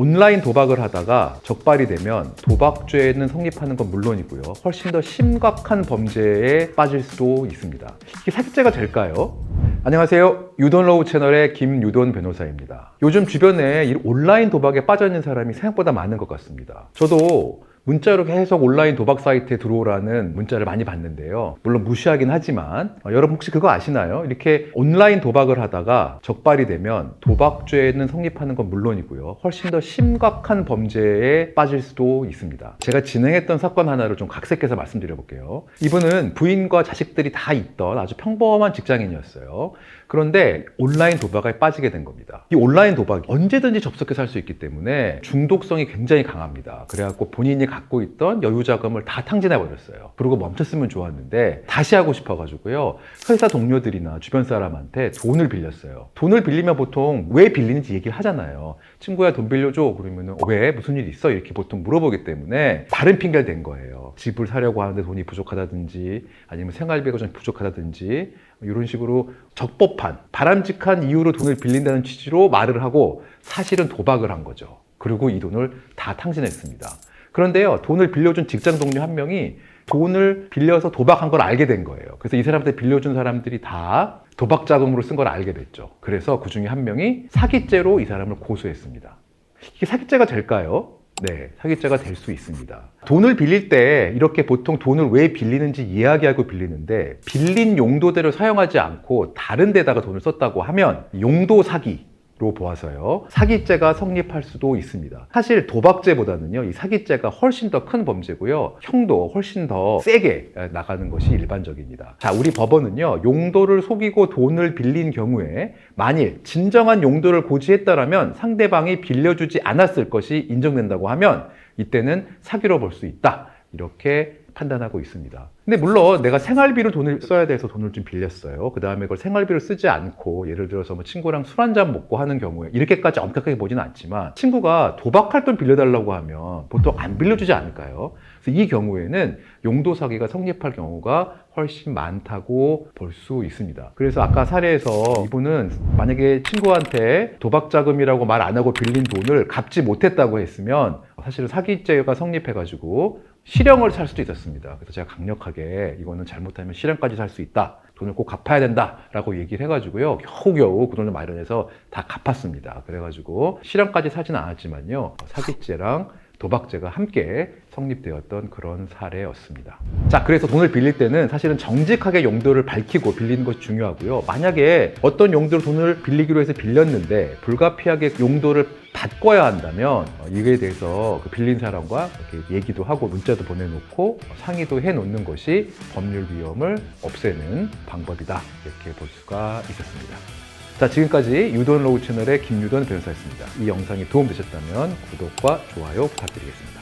온라인 도박을 하다가 적발이 되면 도박죄는 성립하는 건 물론이고요. 훨씬 더 심각한 범죄에 빠질 수도 있습니다. 이게 사기죄가 될까요? 안녕하세요. 유돈로우 채널의 김유돈 변호사입니다. 요즘 주변에 이 온라인 도박에 빠져있는 사람이 생각보다 많은 것 같습니다. 저도 문자로 계속 온라인 도박 사이트에 들어오라는 문자를 많이 받는데요. 물론 무시하긴 하지만 여러분 혹시 그거 아시나요? 이렇게 온라인 도박을 하다가 적발이 되면 도박죄는 성립하는 건 물론이고요. 훨씬 더 심각한 범죄에 빠질 수도 있습니다. 제가 진행했던 사건 하나를 좀 각색해서 말씀드려볼게요. 이분은 부인과 자식들이 다 있던 아주 평범한 직장인이었어요. 그런데 온라인 도박에 빠지게 된 겁니다. 이 온라인 도박이 언제든지 접속해서 할 수 있기 때문에 중독성이 굉장히 강합니다. 그래갖고 본인이 갖고 있던 여유 자금을 다 탕진해 버렸어요. 그러고 멈췄으면 좋았는데 다시 하고 싶어가지고요. 회사 동료들이나 주변 사람한테 돈을 빌렸어요. 돈을 빌리면 보통 왜 빌리는지 얘기를 하잖아요. 친구야 돈 빌려줘. 그러면은 왜? 무슨 일 있어? 이렇게 보통 물어보기 때문에 다른 핑계를 댄 거예요. 집을 사려고 하는데 돈이 부족하다든지 아니면 생활비가 좀 부족하다든지 이런 식으로 적법한 바람직한 이유로 돈을 빌린다는 취지로 말을 하고 사실은 도박을 한 거죠. 그리고 이 돈을 다 탕진했습니다. 그런데요, 돈을 빌려준 직장 동료 한 명이 돈을 빌려서 도박한 걸 알게 된 거예요. 그래서 이 사람한테 빌려준 사람들이 다 도박 자금으로 쓴 걸 알게 됐죠. 그래서 그 중에 한 명이 사기죄로 이 사람을 고소했습니다. 이게 사기죄가 될까요? 네, 사기죄가 될 수 있습니다. 돈을 빌릴 때 이렇게 보통 돈을 왜 빌리는지 이야기하고 빌리는데 빌린 용도대로 사용하지 않고 다른 데다가 돈을 썼다고 하면 용도 사기로 보아서요. 사기죄가 성립할 수도 있습니다. 사실 도박죄보다는요, 이 사기죄가 훨씬 더 큰 범죄고요. 형도 훨씬 더 세게 나가는 것이 일반적입니다. 자, 우리 법원은요, 용도를 속이고 돈을 빌린 경우에 만일 진정한 용도를 고지했다라면 상대방이 빌려주지 않았을 것이 인정된다고 하면 이때는 사기로 볼 수 있다. 이렇게 판단하고 있습니다. 근데 물론 내가 생활비로 돈을 써야 돼서 돈을 좀 빌렸어요. 그 다음에 그걸 생활비로 쓰지 않고 예를 들어서 뭐 친구랑 술 한잔 먹고 하는 경우에 이렇게까지 엄격하게 보지는 않지만 친구가 도박할 돈 빌려달라고 하면 보통 안 빌려주지 않을까요? 그래서 이 경우에는 용도 사기가 성립할 경우가 훨씬 많다고 볼 수 있습니다. 그래서 아까 사례에서 이분은 만약에 친구한테 도박 자금이라고 말 안 하고 빌린 돈을 갚지 못했다고 했으면 사실은 사기죄가 성립해가지고 실형을 살 수도 있었습니다. 그래서 제가 강력하게 이거는 잘못하면 실형까지 살 수 있다. 돈을 꼭 갚아야 된다. 라고 얘기를 해가지고요. 겨우겨우 그 돈을 마련해서 다 갚았습니다. 그래가지고 실형까지 사지는 않았지만요. 사기죄랑 도박죄가 함께 성립되었던 그런 사례였습니다. 자, 그래서 돈을 빌릴 때는 사실은 정직하게 용도를 밝히고 빌리는 것이 중요하고요. 만약에 어떤 용도로 돈을 빌리기로 해서 빌렸는데 불가피하게 용도를 바꿔야 한다면 이거에 대해서 그 빌린 사람과 이렇게 얘기도 하고 문자도 보내놓고 상의도 해놓는 것이 법률 위험을 없애는 방법이다. 이렇게 볼 수가 있었습니다. 자, 지금까지 유돈로우 채널의 김유돈 변호사였습니다. 이 영상이 도움되셨다면 구독과 좋아요 부탁드리겠습니다.